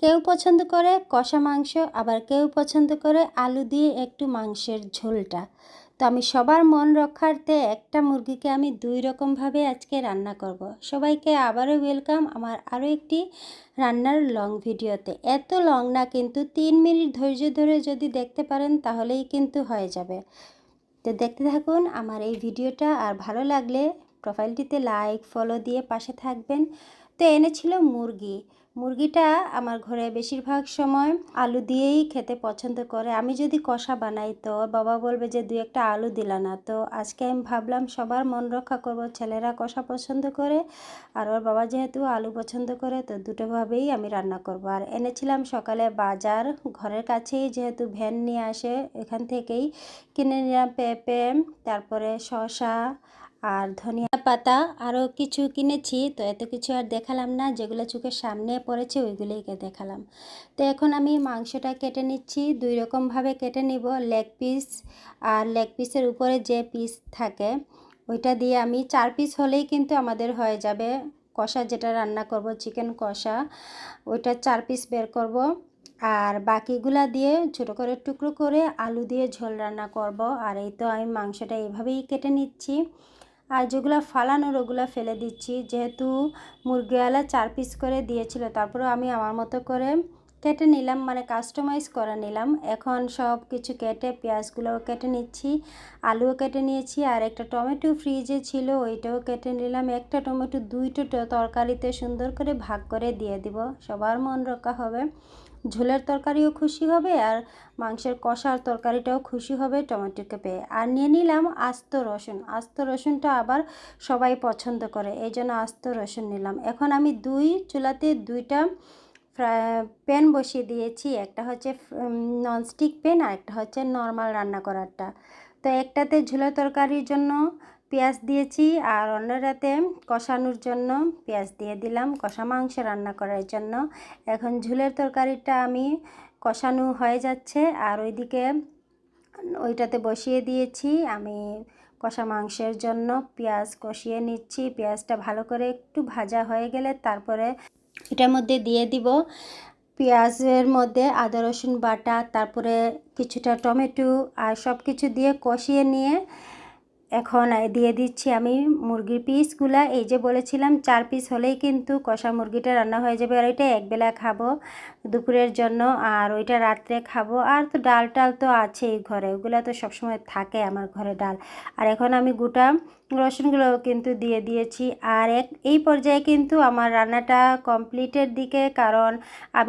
কেউ পছন্দ করে কষা মাংস, আবার কেউ পছন্দ করে আলু দিয়ে একটু মাংসের ঝোলটা। তো আমি সবার মন রক্ষার্থে একটা মুরগিকে আমি দুই রকমভাবে আজকে রান্না করব। সবাইকে আবারও ওয়েলকাম আমার আরও একটি রান্নার লং ভিডিওতে। এত লং না, কিন্তু 3 মিনিট ধৈর্য ধরে যদি দেখতে পারেন তাহলেই কিন্তু হয়ে যাবে। তো দেখতে থাকুন আমার এই ভিডিওটা, আর ভালো লাগলে প্রোফাইলটিতে লাইক ফলো দিয়ে পাশে থাকবেন। তো এনেছিল মুরগিটা আমার ঘরে বেশিরভাগ সময় আলু দিয়েই খেতে পছন্দ করে। আমি যদি কষা বানাই তো বাবা বলবে যে দুই একটা আলু দিলা না। তো আজকে আমি ভাবলাম সবার মন রক্ষা করব, ছেলেরা কষা পছন্দ করে আর ওর বাবা যেহেতু আলু পছন্দ করে, তো দুটোভাবেই আমি রান্না করব। আর এনেছিলাম সকালে বাজার, ঘরের কাছেই যেহেতু ভ্যান নিয়ে আসে, এখান থেকেই কিনে নিলাম পেঁপে, তারপরে শসা আর ধনিয়া পাতা, আরও কিছু কিনেছি। তো এত কিছু আর দেখালাম না, যেগুলো চোখের সামনে পড়েছে ওইগুলোই দেখালাম। তো এখন আমি মাংসটা কেটে নিচ্ছি, দুই রকমভাবে কেটে নিব। লেগ পিস আর লেগ পিসের উপরে যে পিস থাকে ওইটা দিয়ে আমি 4 পিস হলেই কিন্তু আমাদের হয়ে যাবে। কষা যেটা রান্না করব চিকেন কষা, ওইটা 4 পিস বের করব। আর বাকিগুলা দিয়ে ছোটো করে টুকরো করে আলু দিয়ে ঝোল রান্না করব। আর এই তো আমি মাংসটা এইভাবেই কেটে নিচ্ছি। আর যেগুলো ফালানোর ওগুলো ফেলে দিচ্ছি, যেহেতু মুরগিওয়ালা 4 পিস করে দিয়েছিল, তারপরেও আমি আমার মতো করে কেটে নিলাম, মানে কাস্টমাইজ করে নিলাম। এখন সব কিছু কেটে পেঁয়াজগুলোও কেটে নিচ্ছি, আলুও কেটে নিয়েছি, আর একটা টমেটো ফ্রিজে ছিল ওইটাও কেটে নিলাম। একটা টমেটো দুইটো তরকারিতে সুন্দর করে ভাগ করে দিয়ে দিব, সবার মন রক্ষা হবে। ঝোলের তরকারিও খুশি হবে আর মাংসের কষার তরকারিটাও খুশি হবে টমেটোকে পেয়ে। আর নিয়ে নিলাম আস্ত রসুন। আস্ত রসুনটা আবার সবাই পছন্দ করে, এই জন্য আস্ত রসুন নিলাম। এখন আমি চুলাতে দুইটা প্যান বসিয়ে দিয়েছি, একটা হচ্ছে ননস্টিক প্যান আর একটা হচ্ছে নর্মাল রান্না করারটা। তো একটাতে ঝোলের তরকারির জন্য পেঁয়াজ দিয়েছি, আর অন্যটাতে কষানোর জন্য পেঁয়াজ দিয়ে দিলাম, কষা মাংস রান্না করার জন্য। এখন ঝোলের তরকারিটা আমি কষানো হয়ে যাচ্ছে, আর ওইটাতে বসিয়ে দিয়েছি আমি কষা মাংসের জন্য পেঁয়াজ কষিয়ে নিচ্ছি। পেঁয়াজটা ভালো করে একটু ভাজা হয়ে গেলে তারপরে এটার মধ্যে দিয়ে দিব পেঁয়াজের মধ্যে আদা রসুন বাটা, তারপরে কিছুটা টমেটো, আর সব কিছু দিয়ে কষিয়ে নিয়ে এখন দিয়ে দিচ্ছি আমি মুরগির পিসগুলা। এই যে বলেছিলাম 4 পিস হলেই কিন্তু কষা মুরগিটা রান্না হয়ে যাবে। আর ওইটা একবেলা খাবো দুপুরের জন্য, আর ওইটা রাত্রে খাবো। আর তো ডাল টাল তো আছেই ঘরে, ওগুলো তো সবসময় থাকে আমার ঘরে ডাল। আর এখন আমি গোটা রসুনগুলোও কিন্তু দিয়ে দিয়েছি। আর এই পর্যায়ে কিন্তু আমার রান্নাটা কমপ্লিটের দিকে, কারণ আমি